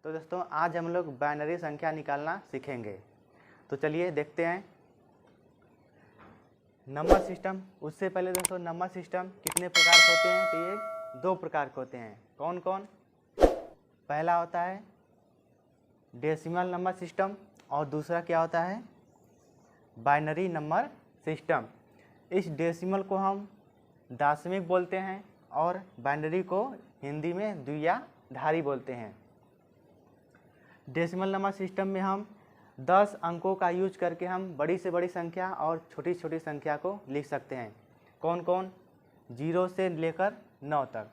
तो दोस्तों आज हम लोग बाइनरी संख्या निकालना सीखेंगे। तो चलिए देखते हैं नंबर सिस्टम। उससे पहले दोस्तों नंबर सिस्टम कितने प्रकार के होते हैं, तो ये दो प्रकार के होते हैं। कौन कौन? पहला होता है डेसिमल नंबर सिस्टम और दूसरा क्या होता है, बाइनरी नंबर सिस्टम। इस डेसिमल को हम दशमिक बोलते हैं और बाइनरी को हिंदी में द्विआधारी बोलते हैं। डेसिमल नंबर सिस्टम में हम 10 अंकों का यूज करके हम बड़ी से बड़ी संख्या और छोटी छोटी संख्या को लिख सकते हैं। कौन कौन? 0 से लेकर 9 तक।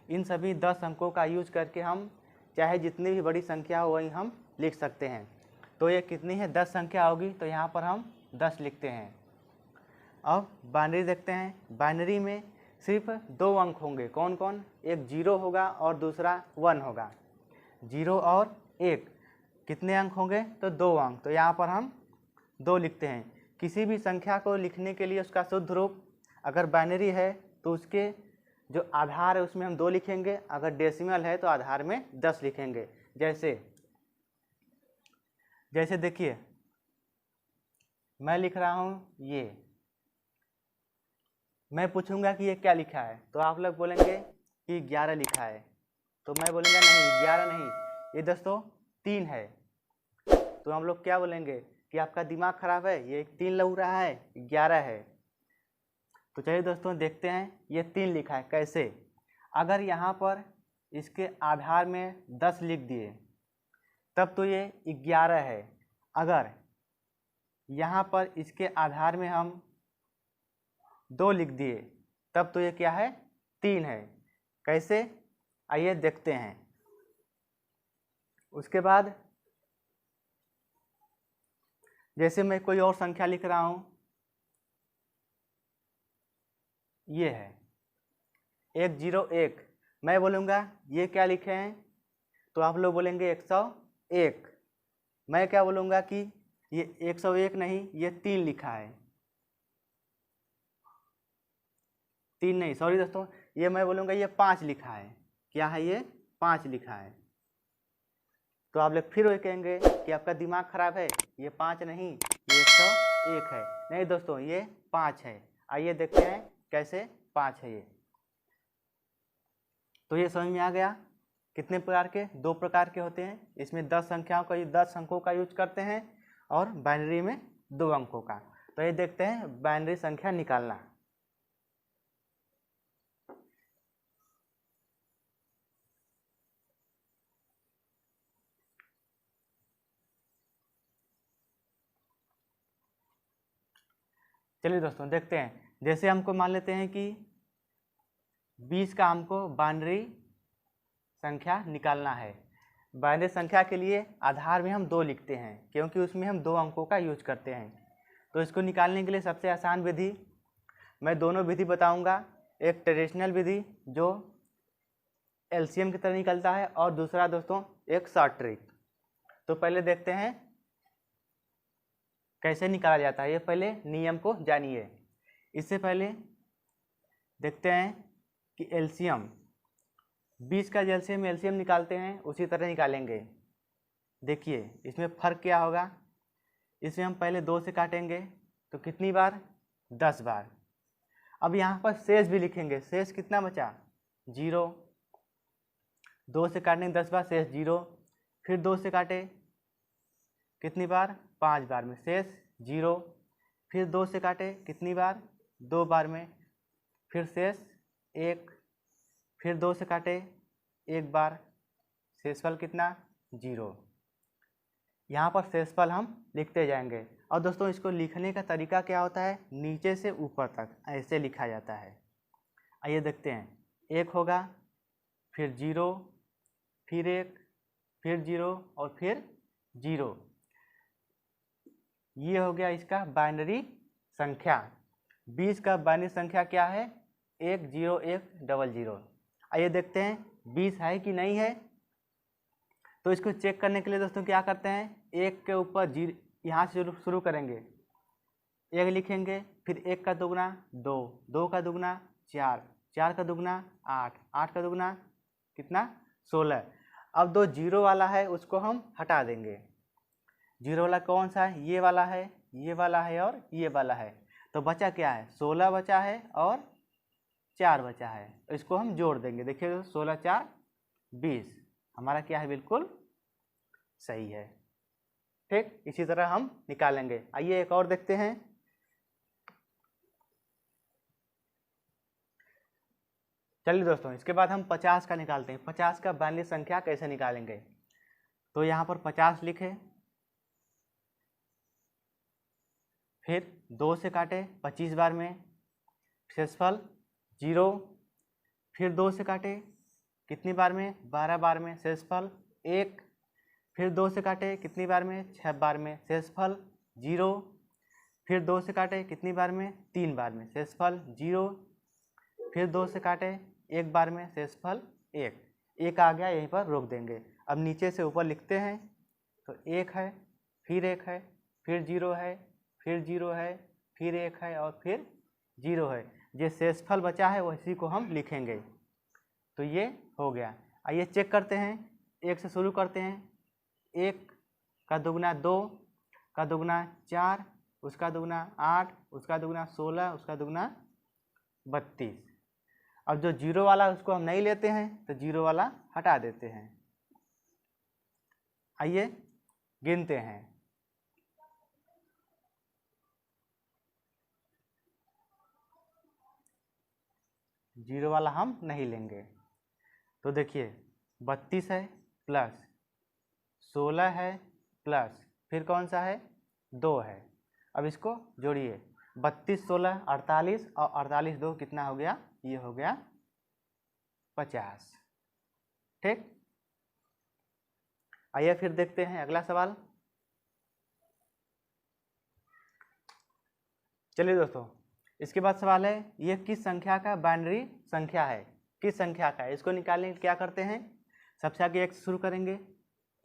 इन सभी 10 अंकों का यूज करके हम चाहे जितनी भी बड़ी संख्या हो वही हम लिख सकते हैं। तो ये कितनी है? 10 संख्या होगी तो यहाँ पर हम 10 लिखते हैं। अब बाइनरी देखते हैं। बाइनरी में सिर्फ 2 अंक होंगे। कौन कौन? एक 0 होगा और दूसरा 1 होगा। 0 और 1 कितने अंक होंगे? तो 2 अंक। तो यहाँ पर हम 2 लिखते हैं। किसी भी संख्या को लिखने के लिए उसका शुद्ध रूप अगर बाइनरी है तो उसके जो आधार है उसमें हम 2 लिखेंगे, अगर डेसिमल है तो आधार में 10 लिखेंगे। जैसे देखिए मैं लिख रहा हूँ ये, मैं पूछूंगा कि ये क्या लिखा है तो आप लोग बोलेंगे कि 11 लिखा है। तो मैं बोलूँगा नहीं 11 नहीं, ये दोस्तों 3 है। तो हम लोग क्या बोलेंगे कि आपका दिमाग खराब है, ये 3 लग रहा है, 11 है। तो चलिए दोस्तों देखते हैं ये 3 लिखा है कैसे। अगर यहाँ पर इसके आधार में 10 लिख दिए तब तो ये 11 है। अगर यहाँ पर इसके आधार में हम 2 लिख दिए तब तो ये क्या है? 3 है। कैसे? आइए देखते हैं। उसके बाद जैसे मैं कोई और संख्या लिख रहा हूँ, ये है 101। मैं बोलूँगा ये क्या लिखे हैं तो आप लोग बोलेंगे 101। मैं क्या बोलूँगा कि ये 101 नहीं, ये 3 लिखा है। 3 नहीं, सॉरी दोस्तों, ये मैं बोलूँगा ये 5 लिखा है। क्या है? ये 5 लिखा है। तो आप लोग फिर वही कहेंगे कि आपका दिमाग खराब है, ये 5 नहीं, ये 101 है। नहीं दोस्तों, ये 5 है। आइए देखते हैं कैसे 5 है ये। तो ये समझ में आ गया कितने प्रकार के? 2 प्रकार के होते हैं। इसमें 10 संख्याओं का 10 अंकों का यूज करते हैं और बाइनरी में 2 अंकों का। तो ये देखते हैं बाइनरी संख्या निकालना। चलिए दोस्तों देखते हैं। जैसे हमको मान लेते हैं कि 20 का हमको बाइनरी संख्या निकालना है। बाइनरी संख्या के लिए आधार में हम 2 लिखते हैं क्योंकि उसमें हम 2 अंकों का यूज करते हैं। तो इसको निकालने के लिए सबसे आसान विधि, मैं दोनों विधि बताऊंगा। एक ट्रेडिशनल विधि जो एलसीएम की तरह निकलता है और दूसरा दोस्तों एक शॉर्ट ट्रिक। तो पहले देखते हैं कैसे निकाला जाता है। ये पहले नियम को जानिए। इससे पहले देखते हैं कि एलसीएम 20 का एलसीएम निकालते हैं उसी तरह निकालेंगे। देखिए इसमें फ़र्क क्या होगा। इसमें हम पहले 2 से काटेंगे तो कितनी बार? 10 बार। अब यहाँ पर शेष भी लिखेंगे। शेष कितना बचा? 0। 2 से काटने 10 बार, शेष 0। फिर 2 से काटे कितनी बार? 5 बार में, शेष 0। फिर 2 से काटे कितनी बार? 2 बार में, फिर शेष 1। फिर 2 से काटे 1 बार, शेषफल कितना? 0। यहाँ पर शेषफल हम लिखते जाएंगे। और दोस्तों इसको लिखने का तरीका क्या होता है? नीचे से ऊपर तक ऐसे लिखा जाता है। आइए देखते हैं। 1 होगा, फिर 0, फिर 1, फिर 0 और फिर 0। ये हो गया इसका बाइनरी संख्या। 20 का बाइनरी संख्या क्या है? 10100। आइए देखते हैं 20 है कि नहीं है। तो इसको चेक करने के लिए दोस्तों क्या करते हैं, 1 के ऊपर 0 यहाँ से शुरू करेंगे। 1 लिखेंगे, फिर 1 का दुगना 2, 2 का दुगना 4, 4 का दुगना 8, 8 का दुगना कितना? 16। अब 2 जीरो वाला है उसको हम हटा देंगे। जीरो वाला कौन सा है? ये वाला है, ये वाला है और ये वाला है। तो बचा क्या है? 16 बचा है और 4 बचा है। इसको हम जोड़ देंगे। देखिए 16 4 20 हमारा क्या है? बिल्कुल सही है। ठीक, इसी तरह हम निकालेंगे। आइए एक और देखते हैं। चलिए दोस्तों, इसके बाद हम 50 का निकालते हैं। 50 का बाइनरी संख्या कैसे निकालेंगे? तो यहाँ पर 50 लिखे, फिर 2 से काटे 25 बार में, शेषफल 0, फिर 2 से काटे कितनी बार में? 12 बार में, शेषफल 1, फिर 2 से काटे कितनी बार में? 6 बार में, शेषफल 0, फिर 2 से काटे कितनी बार में? 3 बार में, शेषफल 0, फिर 2 से काटे 1 बार में, शेषफल 1 आ गया, यहीं पर रोक देंगे। अब नीचे से ऊपर लिखते हैं तो 1 है, फिर 1 है, फिर 0 है, फिर 0 है, फिर 1 है और फिर 0 है। जो शेषफल बचा है उसी को हम लिखेंगे। तो ये हो गया। आइए चेक करते हैं। 1 से शुरू करते हैं। 1 का दुगना 2, का दुगना 4, उसका दुगना 8, उसका दुगना 16, उसका दुगना 32। अब जो जीरो वाला है उसको हम नहीं लेते हैं, तो जीरो वाला हटा देते हैं। आइए गिनते हैं। जीरो वाला हम नहीं लेंगे। तो देखिए 32 है प्लस 16 है प्लस फिर कौन सा है? 2 है। अब इसको जोड़िए। 32 16 48 और 48 2 कितना हो गया? ये हो गया 50। ठीक, आइए फिर देखते हैं अगला सवाल। चलिए दोस्तों, इसके बाद सवाल है ये किस संख्या का बाइनरी संख्या है? किस संख्या का है? इसको निकालने क्या करते हैं? सबसे आगे 1 से शुरू करेंगे।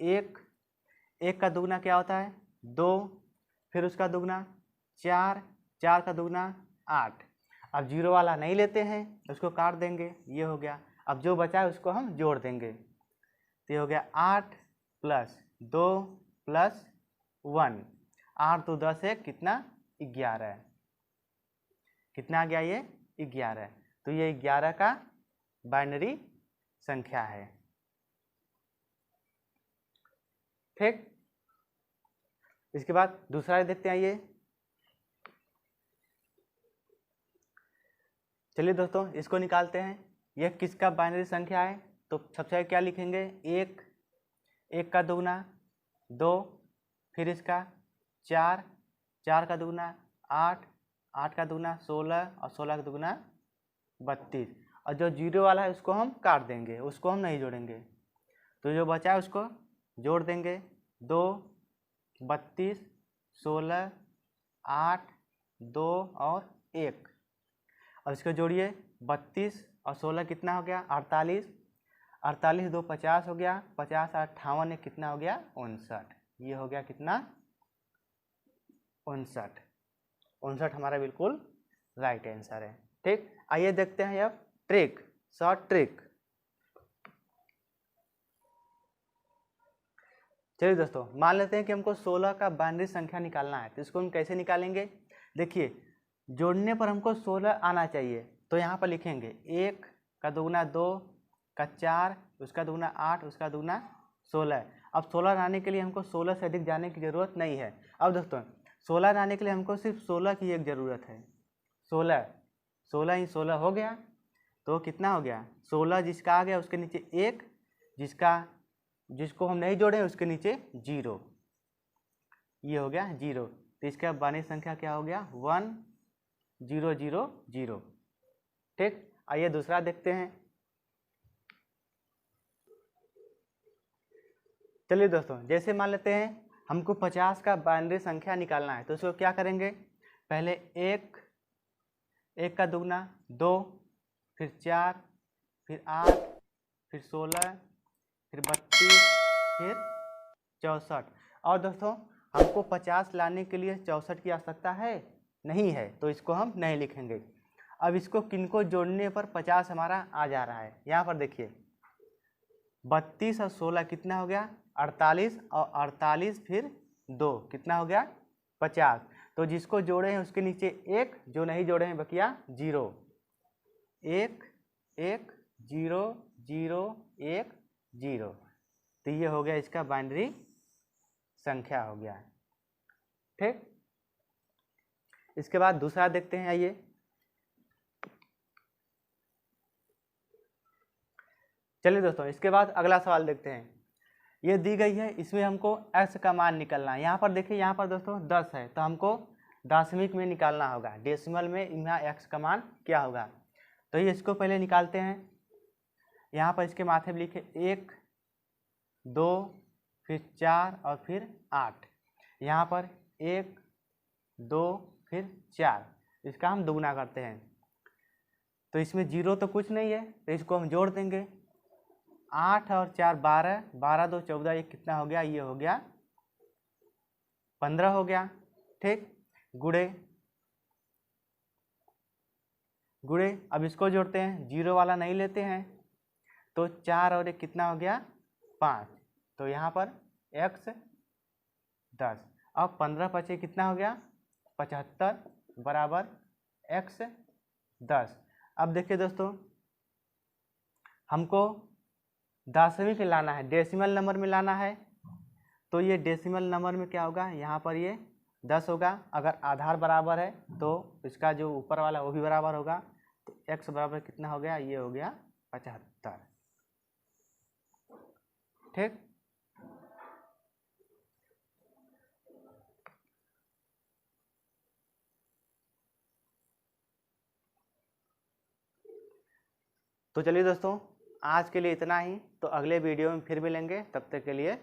1 का दुगना क्या होता है? 2, फिर उसका दुगना 4, 4 का दुगना 8। अब जीरो वाला नहीं लेते हैं, उसको काट देंगे, ये हो गया। अब जो बचा है उसको हम जोड़ देंगे। तो ये हो गया 8 प्लस 2 प्लस 1। 8 तो 10 है, कितना? 11 है। कितना आ गया? ये 11। तो ये 11 का बाइनरी संख्या है। ठीक, इसके बाद दूसरा देखते हैं। ये चलिए दोस्तों, इसको निकालते हैं। यह किसका बाइनरी संख्या है? तो सबसे आगे क्या लिखेंगे? 1 का दुगना 2, फिर इसका 4, 4 का दुगना 8, 8 का दुगना 16 और 16 का दुगना 32। और जो जीरो वाला है उसको हम काट देंगे, उसको हम नहीं जोड़ेंगे। तो जो बचा है उसको जोड़ देंगे। 2 32 16 8 2 और 1। अब इसको जोड़िए। 32 और 16 कितना हो गया? 48। 48 2 50 हो गया। 50 और 58 कितना हो गया? 59। ये हो गया कितना? 59। 59 हमारा बिल्कुल राइट आंसर है। ठीक, आइए देखते हैं अब ट्रिक, शॉर्ट ट्रिक। चलिए दोस्तों, मान लेते हैं कि हमको 16 का बाइनरी संख्या निकालना है। तो इसको हम कैसे निकालेंगे? देखिए, जोड़ने पर हमको 16 आना चाहिए। तो यहाँ पर लिखेंगे 1 का दुगना 2 का 4, उसका दुगना 8, उसका दुगना 16। अब 16 लाने के लिए हमको 16 से अधिक जाने की ज़रूरत नहीं है। अब दोस्तों 16 लाने के लिए हमको सिर्फ 16 की एक ज़रूरत है। 16 ही 16 हो गया। तो कितना हो गया? 16 जिसका आ गया उसके नीचे 1, जिसको हम नहीं जोड़े उसके नीचे 0। ये हो गया 0। तो इसका बाइनरी संख्या क्या हो गया? 1 0 0 0। ठीक, आइए दूसरा देखते हैं। चलिए दोस्तों, जैसे मान लेते हैं हमको 50 का बाइनरी संख्या निकालना है। तो इसको क्या करेंगे? पहले 1 का दुगना 2, फिर 4, फिर 8, फिर 16, फिर 32, फिर 64। और दोस्तों हमको 50 लाने के लिए 64 की आवश्यकता है नहीं है, तो इसको हम नहीं लिखेंगे। अब इसको किनको जोड़ने पर 50 हमारा आ जा रहा है? यहाँ पर देखिए 32 और 16 कितना हो गया 48, और 48 फिर 2 कितना हो गया 50। तो जिसको जोड़े हैं उसके नीचे 1, जो नहीं जोड़े हैं बकिया 0। 1 1 0 0 1 0। तो ये हो गया इसका बाइनरी संख्या हो गया। ठीक, इसके बाद दूसरा देखते हैं। आइए चलिए दोस्तों, इसके बाद अगला सवाल देखते हैं। ये दी गई है, इसमें हमको x का मान निकालना है। यहाँ पर देखिए, यहाँ पर दोस्तों 10 है, तो हमको दशमिक में निकालना होगा, डेसिमल में यहाँ x का मान क्या होगा। तो ये इसको पहले निकालते हैं। यहाँ पर इसके माथे में लिखे 1 2 फिर 4 और फिर 8। यहाँ पर 1 2 फिर 4, इसका हम दुगुना करते हैं। तो इसमें 0 तो कुछ नहीं है, तो इसको हम जोड़ देंगे। 8 और 4 12, 12 2 14, ये कितना हो गया, ये हो गया 15 हो गया। ठीक, गुणे गुणे, अब इसको जोड़ते हैं, 0 वाला नहीं लेते हैं, तो 4 और 1 कितना हो गया 5। तो यहाँ पर x 10 और 15 5 कितना हो गया 75 बराबर x 10। अब देखिए दोस्तों, हमको दशमिक में लाना है, डेसिमल नंबर में लाना है। तो ये डेसिमल नंबर में क्या होगा, यहाँ पर ये 10 होगा। अगर आधार बराबर है तो इसका जो ऊपर वाला वो भी बराबर होगा। तो x बराबर कितना हो गया, ये हो गया 75। ठीक, तो चलिए दोस्तों, आज के लिए इतना ही। तो अगले वीडियो में फिर मिलेंगे, तब तक के लिए